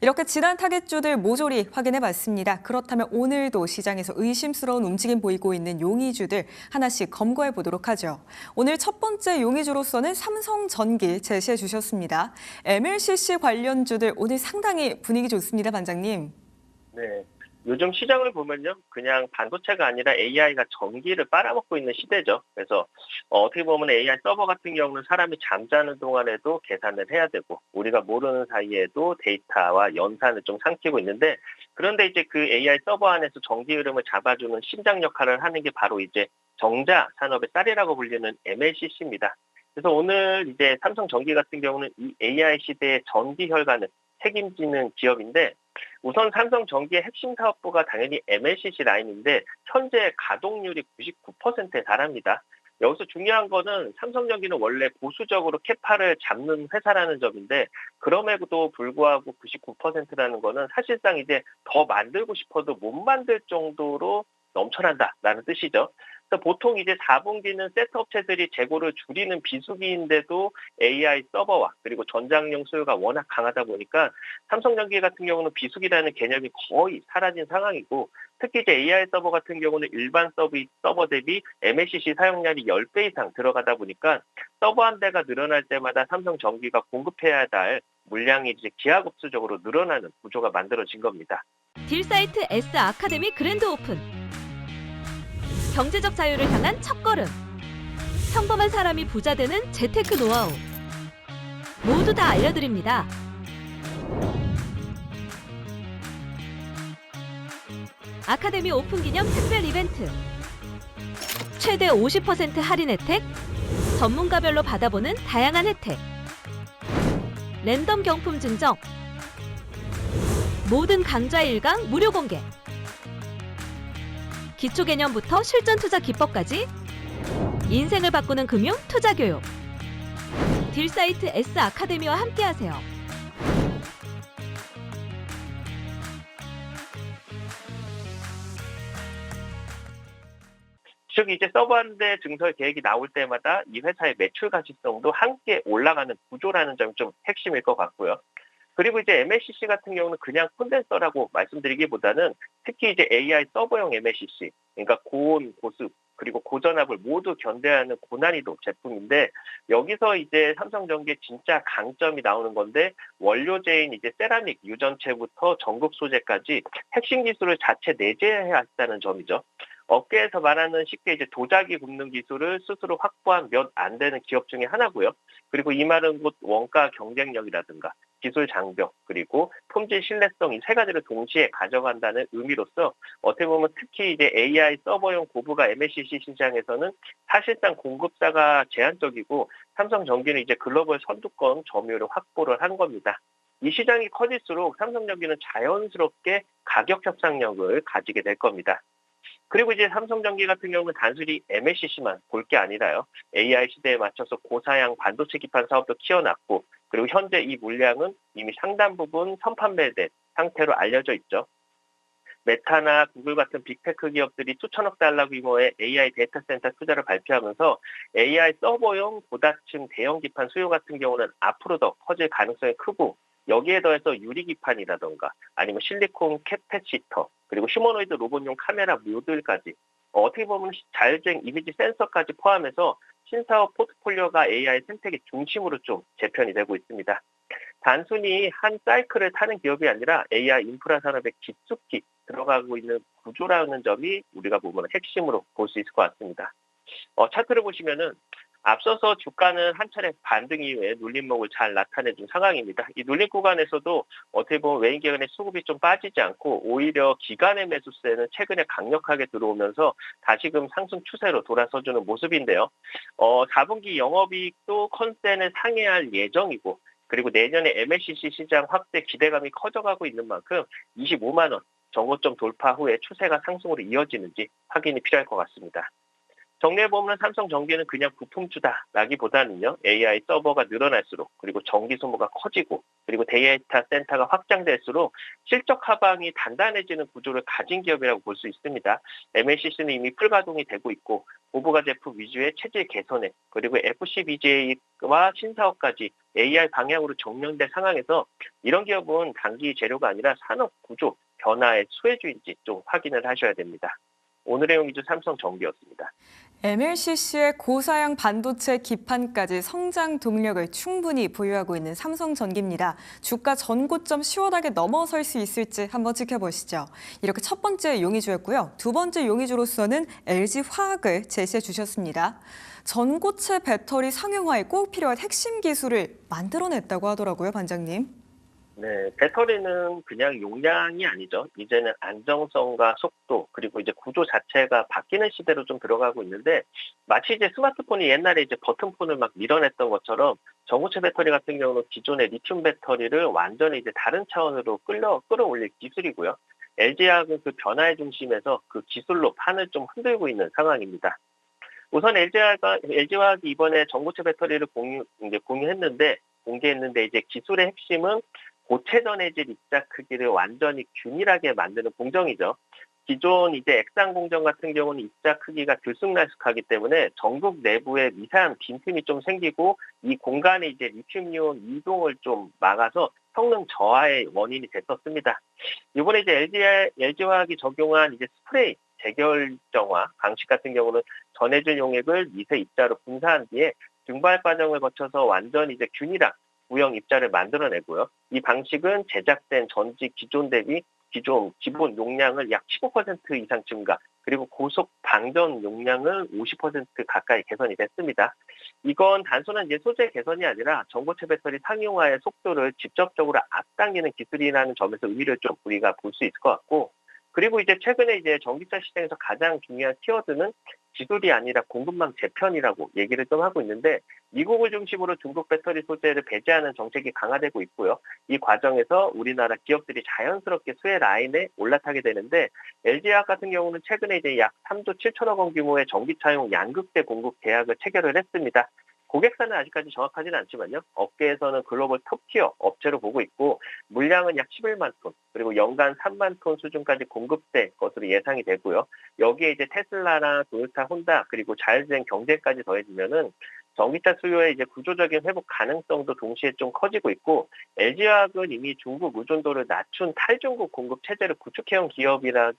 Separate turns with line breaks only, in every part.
이렇게 지난 타겟주들 모조리 확인해봤습니다. 그렇다면 오늘도 시장에서 의심스러운 움직임 보이고 있는 용의주들 하나씩 검거해 보도록 하죠. 오늘 첫 번째 용의주로서는 삼성전기 제시해 주셨습니다. MLCC 관련주들 오늘 상당히 분위기 좋습니다, 반장님.
네. 요즘 시장을 보면요. 그냥 반도체가 아니라 AI가 전기를 빨아먹고 있는 시대죠. 그래서 어떻게 보면 AI 서버 같은 경우는 사람이 잠자는 동안에도 계산을 해야 되고 우리가 모르는 사이에도 데이터와 연산을 좀 삼키고 있는데 그런데 이제 그 AI 서버 안에서 전기 흐름을 잡아주는 심장 역할을 하는 게 바로 이제 정자 산업의 쌀이라고 불리는 MLCC입니다. 그래서 오늘 이제 삼성전기 같은 경우는 이 AI 시대의 전기 혈관을 책임지는 기업인데 우선 삼성전기의 핵심 사업부가 당연히 MLCC 라인인데 현재 가동률이 99%에 달합니다. 여기서 중요한 거는 삼성전기는 원래 보수적으로 캐파를 잡는 회사라는 점인데 그럼에도 불구하고 99%라는 거는 사실상 이제 더 만들고 싶어도 못 만들 정도로 넘쳐난다라는 뜻이죠. 그래서 보통 이제 4분기는 세트 업체들이 재고를 줄이는 비수기인데도 AI 서버와 그리고 전장용 수요가 워낙 강하다 보니까 삼성전기 같은 경우는 비수기라는 개념이 거의 사라진 상황이고 특히 이제 AI 서버 같은 경우는 일반 서버 대비 MLCC 사용량이 10배 이상 들어가다 보니까 서버 한 대가 늘어날 때마다 삼성전기가 공급해야 할 물량이 이제 기하급수적으로 늘어나는 구조가 만들어진 겁니다.
딜사이트 S 아카데미 그랜드 오픈. 경제적 자유를 향한 첫걸음. 평범한 사람이 부자 되는 재테크 노하우. 모두 다 알려드립니다. 아카데미 오픈 기념 특별 이벤트. 최대 50% 할인 혜택. 전문가별로 받아보는 다양한 혜택. 랜덤 경품 증정. 모든 강좌 1강 무료 공개. 기초 개념부터 실전 투자 기법까지 인생을 바꾸는 금융 투자 교육. 딜사이트 S 아카데미와 함께하세요.
즉 이제 서버 한 대 증설 계획이 나올 때마다 이 회사의 매출 가시성도 함께 올라가는 구조라는 점이 좀 핵심일 것 같고요. 그리고 이제 MLCC 같은 경우는 그냥 콘덴서라고 말씀드리기보다는 특히 이제 AI 서버용 MLCC, 그러니까 고온, 고습, 그리고 고전압을 모두 견뎌하는 고난이도 제품인데 여기서 이제 삼성전기의 진짜 강점이 나오는 건데 원료재인 이제 세라믹 유전체부터 전극 소재까지 핵심 기술을 자체 내재해야 한다는 점이죠. 업계에서 말하는 쉽게 이제 도자기 굽는 기술을 스스로 확보한 몇 안 되는 기업 중에 하나고요. 그리고 이 말은 곧 원가 경쟁력이라든가 기술 장벽 그리고 품질 신뢰성 이 세 가지를 동시에 가져간다는 의미로서 어떻게 보면 특히 이제 AI 서버용 고부가 MLCC 시장에서는 사실상 공급사가 제한적이고 삼성전기는 이제 글로벌 선두권 점유율을 확보를 한 겁니다. 이 시장이 커질수록 삼성전기는 자연스럽게 가격 협상력을 가지게 될 겁니다. 그리고 이제 삼성전기 같은 경우는 단순히 MLCC만 볼 게 아니라요. AI 시대에 맞춰서 고사양 반도체 기판 사업도 키워놨고 그리고 현재 이 물량은 이미 상당 부분 선판매된 상태로 알려져 있죠. 메타나 구글 같은 빅테크 기업들이 수천억 달러 규모의 AI 데이터 센터 투자를 발표하면서 AI 서버용 고다층 대형 기판 수요 같은 경우는 앞으로 더 커질 가능성이 크고 여기에 더해서 유리기판이라던가 아니면 실리콘 캐패시터 그리고 휴머노이드 로봇용 카메라 모듈까지 어떻게 보면 자율주행 이미지 센서까지 포함해서 신사업 포트폴리오가 AI 생태계 중심으로 좀 재편이 되고 있습니다. 단순히 한 사이클을 타는 기업이 아니라 AI 인프라 산업에 깊숙이 들어가고 있는 구조라는 점이 우리가 보면 핵심으로 볼 수 있을 것 같습니다. 차트를 보시면은 앞서서 주가는 한 차례 반등 이후에 눌림목을 잘 나타내준 상황입니다. 이 눌림 구간에서도 어떻게 보면 외인 기관의 수급이 좀 빠지지 않고 오히려 기관의 매수세는 최근에 강력하게 들어오면서 다시금 상승 추세로 돌아서주는 모습인데요. 4분기 영업이익도 컨센을 상회할 예정이고 그리고 내년에 MLCC 시장 확대 기대감이 커져가고 있는 만큼 25만 원 정고점 돌파 후에 추세가 상승으로 이어지는지 확인이 필요할 것 같습니다. 정리해보면 삼성전기는 그냥 부품주다라기보다는요, AI 서버가 늘어날수록, 그리고 전기 소모가 커지고, 그리고 데이터 센터가 확장될수록 실적 하방이 단단해지는 구조를 가진 기업이라고 볼 수 있습니다. MLCC는 이미 풀가동이 되고 있고, 고부가 제품 위주의 체질 개선에, 그리고 FCBGA와 신사업까지 AI 방향으로 정렬된 상황에서 이런 기업은 단기 재료가 아니라 산업 구조 변화의 수혜주인지 좀 확인을 하셔야 됩니다. 오늘의 용의주 삼성전기였습니다.
MLCC의 고사양 반도체 기판까지 성장 동력을 충분히 보유하고 있는 삼성전기입니다. 주가 전고점 시원하게 넘어설 수 있을지 한번 지켜보시죠. 이렇게 첫 번째 용의주였고요. 두 번째 용의주로서는 LG화학을 제시해 주셨습니다. 전고체 배터리 상용화에 꼭 필요한 핵심 기술을 만들어냈다고 하더라고요, 반장님.
네, 배터리는 그냥 용량이 아니죠. 이제는 안정성과 속도, 그리고 이제 구조 자체가 바뀌는 시대로 좀 들어가고 있는데, 마치 이제 스마트폰이 옛날에 이제 버튼폰을 막 밀어냈던 것처럼 전고체 배터리 같은 경우는 기존의 리튬 배터리를 완전히 이제 다른 차원으로 끌어올릴 기술이고요. LG화학은 그 변화의 중심에서 그 기술로 판을 좀 흔들고 있는 상황입니다. 우선 LG화학이 이번에 전고체 배터리를 공개했는데 이제 기술의 핵심은 고체 전해질 입자 크기를 완전히 균일하게 만드는 공정이죠. 기존 이제 액상 공정 같은 경우는 입자 크기가 들쑥날쑥하기 때문에 전극 내부에 미세한 빈틈이 좀 생기고 이 공간에 이제 리튬이온 이동을 좀 막아서 성능 저하의 원인이 됐었습니다. 이번에 이제 LG화학이 적용한 이제 스프레이 재결정화 방식 같은 경우는 전해질 용액을 미세 입자로 분사한 뒤에 증발 과정을 거쳐서 완전히 이제 균일한 구형 입자를 만들어내고요. 이 방식은 제작된 전지 기존 대비 기본 용량을 약 15% 이상 증가, 그리고 고속 방전 용량은 50% 가까이 개선이 됐습니다. 이건 단순한 이제 소재 개선이 아니라 전고체 배터리 상용화의 속도를 직접적으로 앞당기는 기술이라는 점에서 의미를 좀 우리가 볼 수 있을 것 같고, 그리고 이제 최근에 이제 전기차 시장에서 가장 중요한 키워드는 기술이 아니라 공급망 재편이라고 얘기를 좀 하고 있는데, 미국을 중심으로 중국 배터리 소재를 배제하는 정책이 강화되고 있고요. 이 과정에서 우리나라 기업들이 자연스럽게 수혜 라인에 올라타게 되는데, LG화학 같은 경우는 최근에 이제 약 3조 7천억 원 규모의 전기차용 양극재 공급 계약을 체결을 했습니다. 고객사는 아직까지 정확하지는 않지만요. 업계에서는 글로벌 톱티어 업체로 보고 있고, 물량은 약 11만 톤, 그리고 연간 3만 톤 수준까지 공급될 것으로 예상이 되고요. 여기에 이제 테슬라나 도요타, 혼다, 그리고 자율주행 경쟁까지 더해지면은 전기차 수요의 이제 구조적인 회복 가능성도 동시에 좀 커지고 있고, LG화학은 이미 중국 의존도를 낮춘 탈중국 공급 체제를 구축해온 기업이다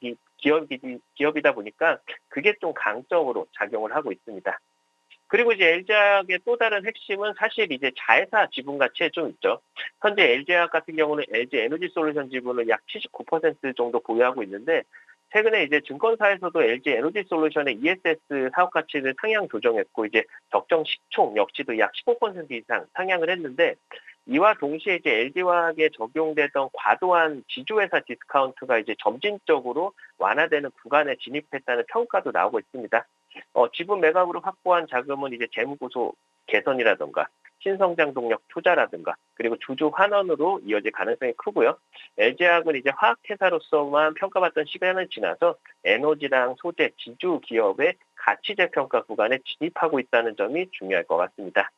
보니까 그게 좀 강점으로 작용을 하고 있습니다. 그리고 이제 LG화학의 또 다른 핵심은 사실 이제 자회사 지분 가치에 좀 있죠. 현재 LG화학 같은 경우는 LG 에너지 솔루션 지분을 약 79% 정도 보유하고 있는데, 최근에 이제 증권사에서도 LG 에너지 솔루션의 ESS 사업 가치를 상향 조정했고, 이제 적정 시총 역시도 약 15% 이상 상향을 했는데, 이와 동시에 이제 LG화학에 적용되던 과도한 지주회사 디스카운트가 이제 점진적으로 완화되는 구간에 진입했다는 평가도 나오고 있습니다. 지분 매각으로 확보한 자금은 이제 재무구조 개선이라든가 신성장 동력 투자라든가 그리고 주주 환원으로 이어질 가능성이 크고요. LG화학은 이제 화학회사로서만 평가받던 시간을 지나서 에너지랑 소재, 지주 기업의 가치 재평가 구간에 진입하고 있다는 점이 중요할 것 같습니다.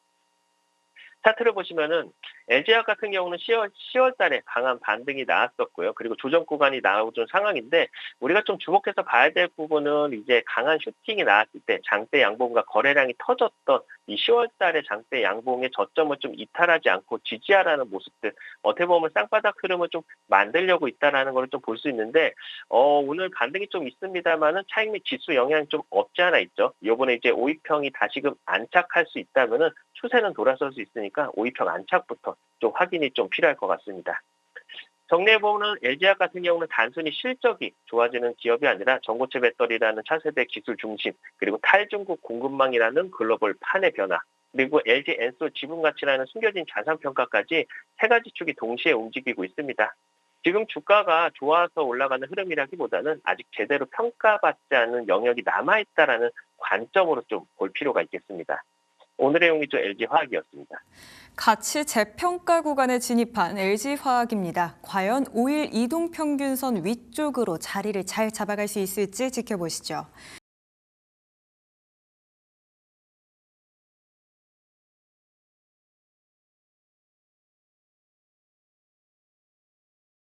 차트를 보시면은 LG화학 같은 경우는 10월 달에 강한 반등이 나왔었고요. 그리고 조정 구간이 나오던 상황인데, 우리가 좀 주목해서 봐야 될 부분은 이제 강한 슈팅이 나왔을 때 장대 양봉과 거래량이 터졌던 이 10월 달에 장대 양봉의 저점을 좀 이탈하지 않고 지지하라는 모습들, 어떻게 보면 쌍바닥 흐름을 좀 만들려고 있다라는 걸 좀 볼 수 있는데, 오늘 반등이 좀 있습니다만은 차익 및 지수 영향이 좀 없지 않아 있죠. 이번에 이제 오이평이 다시금 안착할 수 있다면은 추세는 돌아설 수 있으니까 오이평 안착부터 좀 확인이 좀 필요할 것 같습니다. 정리해보면 LG화학 같은 경우는 단순히 실적이 좋아지는 기업이 아니라 전고체 배터리라는 차세대 기술 중심, 그리고 탈중국 공급망이라는 글로벌 판의 변화, 그리고 LG 엔솔 지분 가치라는 숨겨진 자산 평가까지 세 가지 축이 동시에 움직이고 있습니다. 지금 주가가 좋아서 올라가는 흐름이라기보다는 아직 제대로 평가받지 않은 영역이 남아있다라는 관점으로 좀 볼 필요가 있겠습니다. 오늘의 용의주 LG화학이었습니다.
가치 재평가 구간에 진입한 LG화학입니다. 과연 5일 이동평균선 위쪽으로 자리를 잘 잡아갈 수 있을지 지켜보시죠.